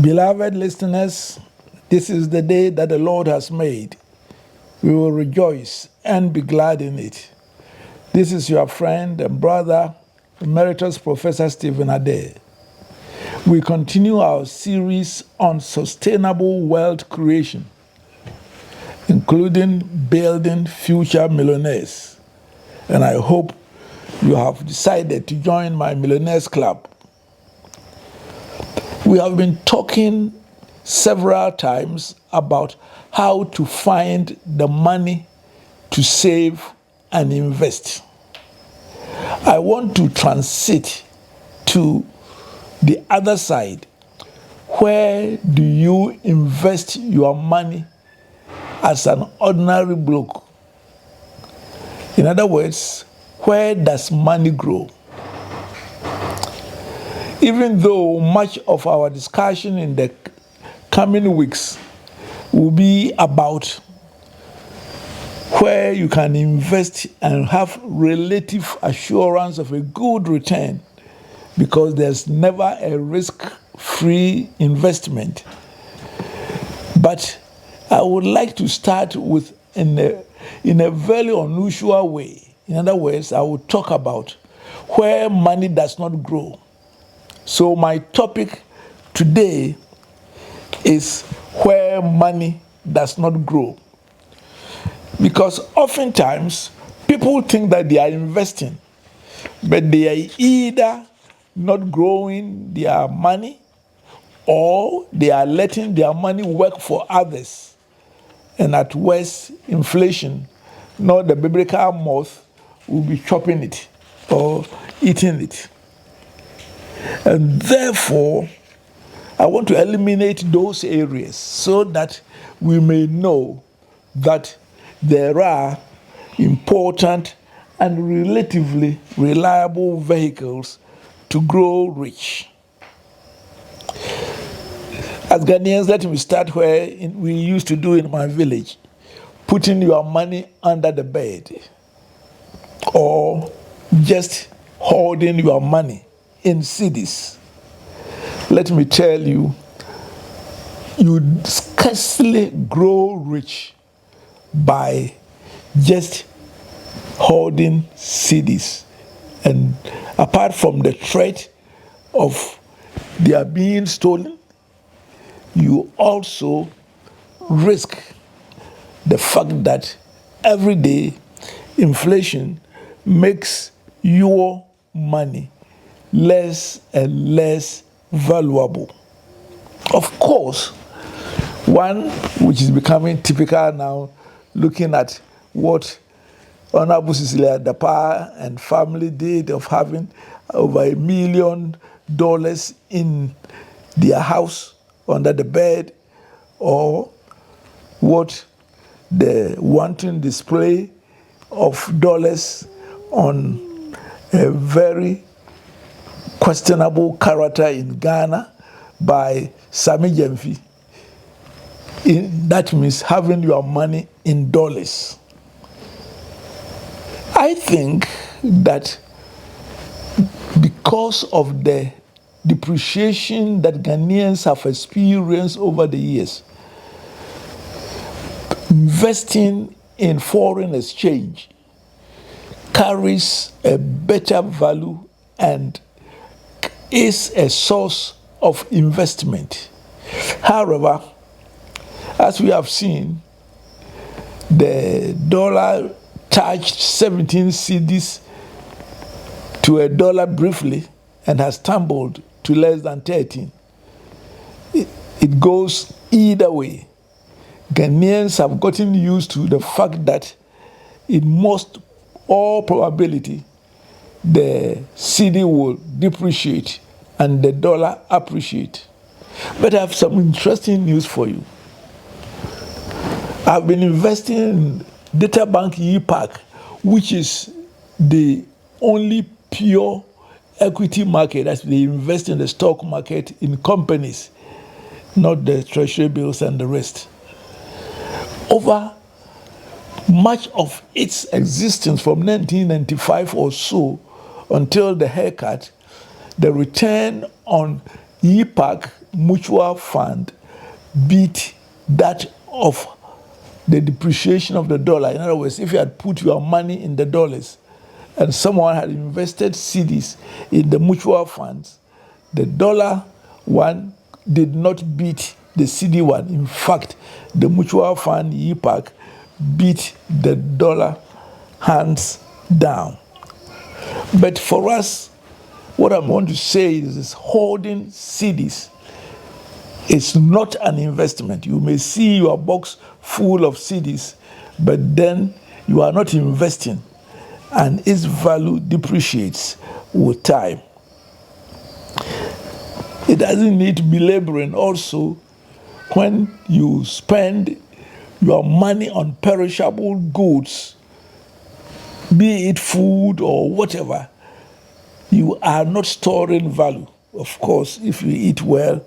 Beloved listeners, this is the day that the Lord has made. We will rejoice and be glad in it. This is your friend and brother, Emeritus Professor Stephen Adei. We continue our series on sustainable wealth creation, including building future millionaires. And I hope you have decided to join my Millionaires Club. We have been talking several times about how to find the money to save and invest. I want to transit to the other side. Where do you invest your money as an ordinary bloke? In other words, where does money grow? Even though much of our discussion in the coming weeks will be about where you can invest and have relative assurance of a good return, because there's never a risk-free investment. But I would like to start with in a very unusual way. In other words, I will talk about where money does not grow. So my topic today is where money does not grow. Because oftentimes people think that they are investing, but they are either not growing their money or they are letting their money work for others. And at worst, inflation, not the biblical moth, will be chopping it or eating it. And therefore, I want to eliminate those areas so that we may know that there are important and relatively reliable vehicles to grow rich. As Ghanaians, let me start where we used to do in my village, putting your money under the bed or just holding your money in cedis. Let me tell you, you scarcely grow rich by just holding cedis. And apart from the threat of their being stolen, you also risk the fact that every day inflation makes your money less and less valuable. Of course, one which is becoming typical now, looking at what Honorable Cecilia Dapa and family did of having over $1 million in their house under the bed, or what the wanton display of dollars on a very questionable character in Ghana by Sami Jemfi. That means having your money in dollars. I think that because of the depreciation that Ghanaians have experienced over the years, investing in foreign exchange carries a better value and is a source of investment. However, as we have seen, the dollar touched 17 cedis to a dollar briefly and has tumbled to less than 13. It goes either way. Ghanaians have gotten used to the fact that in most all probability, the cedi will depreciate and the dollar appreciate. But I have some interesting news for you. I've been investing in Data Bank EPAC, which is the only pure equity market as they invest in the stock market in companies, not the treasury bills and the rest. Over much of its existence from 1995 or so until the haircut, the return on EPAC mutual fund beat that of the depreciation of the dollar. In other words, if you had put your money in the dollars and someone had invested cedis in the mutual funds, the dollar one did not beat the CD one. In fact, the mutual fund EPAC beat the dollar hands down. But for us, what I want to say is holding CDs is not an investment. You may see your box full of CDs, but then you are not investing, and its value depreciates with time. It doesn't need to be laboring also when you spend your money on perishable goods, be it food or whatever. You are not storing value. Of course, if you eat well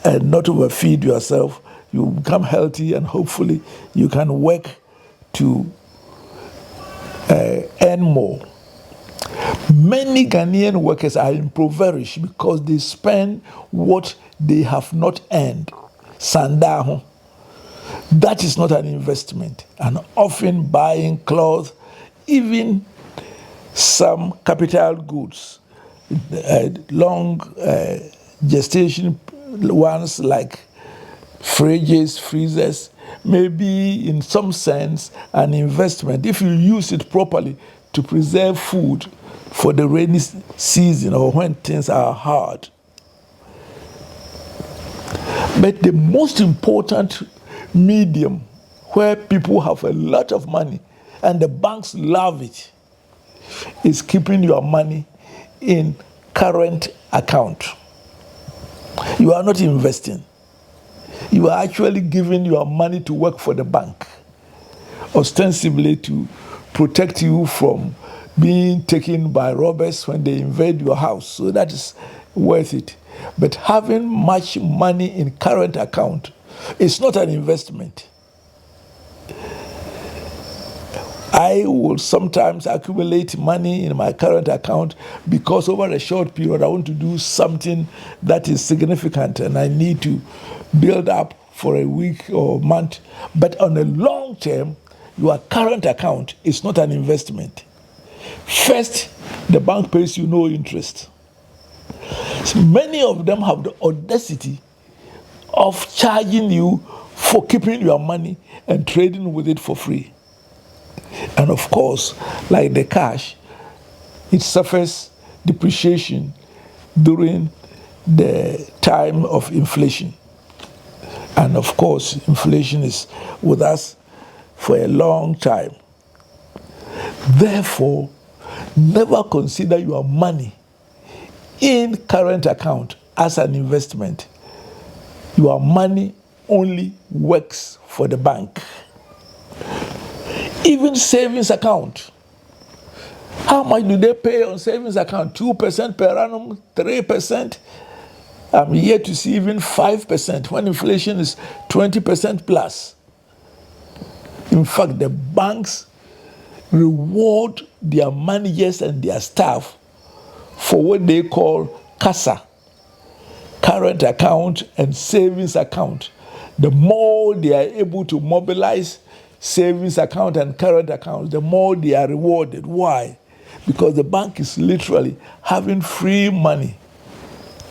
and not overfeed yourself, you become healthy, and hopefully you can work to earn more. Many Ghanaian workers are impoverished because they spend what they have not earned. Sandaho. That is not an investment. And often buying clothes, even some capital goods, long gestation ones like fridges, freezers, may be in some sense an investment if you use it properly to preserve food for the rainy season or when things are hard. But the most important medium where people have a lot of money and the banks love it is keeping your money in current account. You are not investing. You are actually giving your money to work for the bank, ostensibly to protect you from being taken by robbers when they invade your house. So that is worth it. But having much money in current account is not an investment. I will sometimes accumulate money in my current account because over a short period I want to do something that is significant and I need to build up for a week or a month. But on a long term, your current account is not an investment. First, the bank pays you no interest. So many of them have the audacity of charging you for keeping your money and trading with it for free. And of course, like the cash, it suffers depreciation during the time of inflation. And of course, inflation is with us for a long time. Therefore, never consider your money in current account as an investment. Your money only works for the bank. Even savings account. How much do they pay on savings account? 2% per annum, 3%? I'm yet to see even 5% when inflation is 20% plus. In fact, the banks reward their managers and their staff for what they call CASA, current account and savings account. The more they are able to mobilize savings account and current account, the more they are rewarded. Why? Because the bank is literally having free money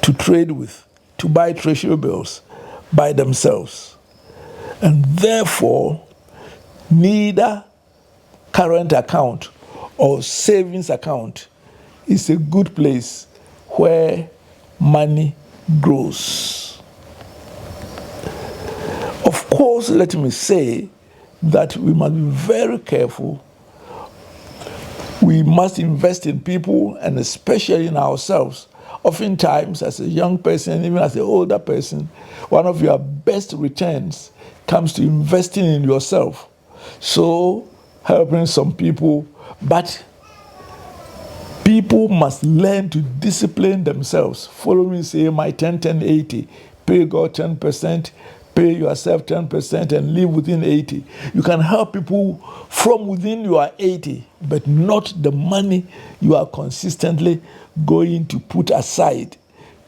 to trade with, to buy treasury bills by themselves. And therefore, neither current account or savings account is a good place where money grows. Of course, let me say that we must be very careful. We must invest in people and especially in ourselves. Oftentimes, as a young person, even as an older person, one of your best returns comes to investing in yourself. So, helping some people, but people must learn to discipline themselves. Follow me, say my 10-10-80. Pay God 10%, pay yourself 10%, and live within 80. You can help people from within your 80, but not the money you are consistently going to put aside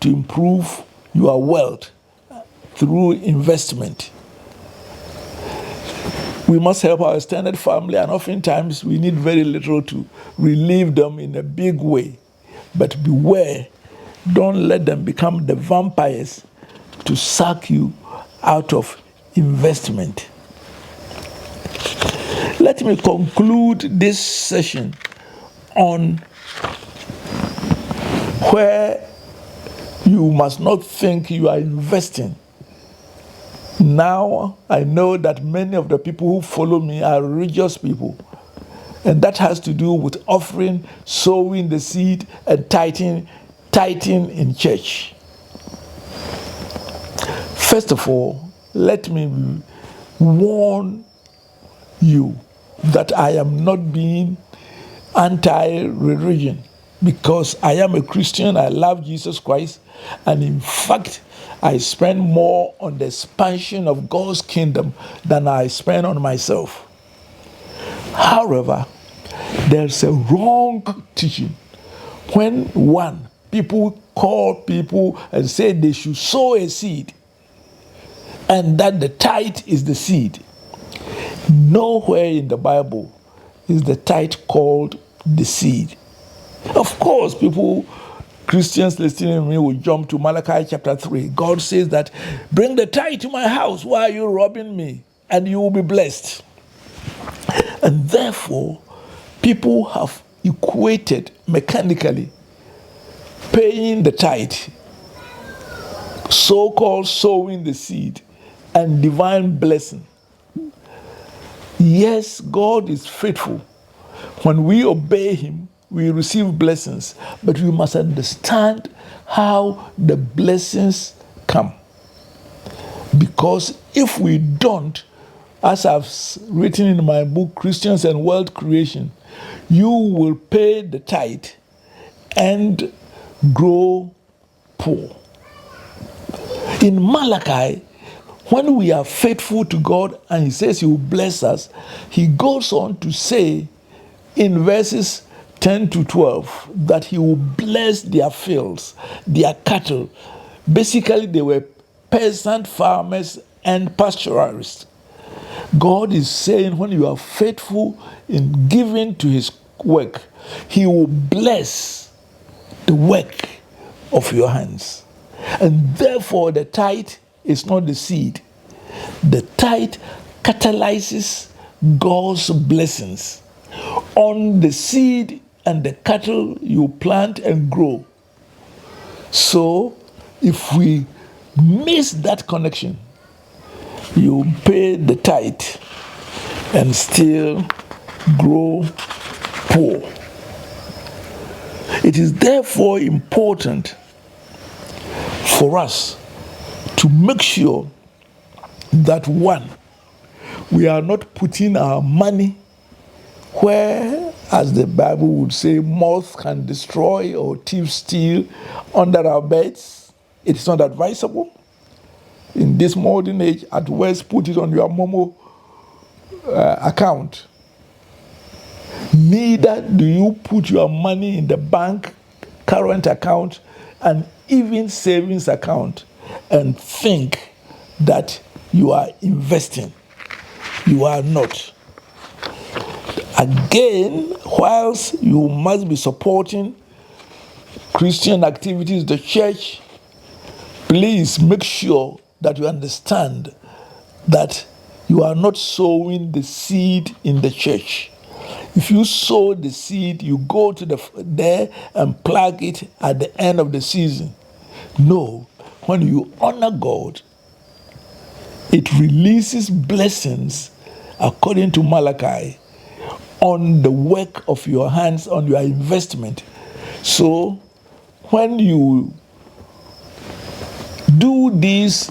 to improve your wealth through investment. We must help our extended family, and oftentimes we need very little to relieve them in a big way. But beware, don't let them become the vampires to suck you out of investment. Let me conclude this session on where you must not think you are investing. Now, I know that many of the people who follow me are religious people, and that has to do with offering, sowing the seed, and tithing in church. First of all, let me warn you that I am not being anti-religion, because I am a Christian. I love Jesus Christ, and in fact, I spend more on the expansion of God's kingdom than I spend on myself. However, there's a wrong teaching when people call people and say they should sow a seed, and that the tithe is the seed. Nowhere in the Bible is the tithe called the seed. Of course, Christians listening to me will jump to Malachi chapter 3. God says that, bring the tithe to my house. Why are you robbing me? And you will be blessed. And therefore, people have equated mechanically paying the tithe, so-called sowing the seed, and divine blessing. Yes, God is faithful. When we obey him, we receive blessings, but we must understand how the blessings come. Because if we don't, as I've written in my book, Christians and World Creation, you will pay the tithe and grow poor. In Malachi, when we are faithful to God and he says he will bless us, he goes on to say in verses 10 to 12 that he will bless their fields, their cattle. Basically, they were peasant farmers and pastoralists. God is saying when you are faithful in giving to his work, he will bless the work of your hands. And therefore, the tithe is not the seed. The tithe catalyzes God's blessings on the seed and the cattle you plant and grow. So, if we miss that connection, you pay the tithe and still grow poor. It is therefore important for us to make sure that we are not putting our money where, as the Bible would say, moth can destroy or thieves steal under our beds. It's not advisable. In this modern age, at worst, put it on your Momo account. Neither do you put your money in the bank current account and even savings account and think that you are investing. You are not. Again, whilst you must be supporting Christian activities, the church, please make sure that you understand that you are not sowing the seed in the church. If you sow the seed, you go to there and plug it at the end of the season. No, when you honor God, it releases blessings according to Malachi on the work of your hands, on your investment. So when you do these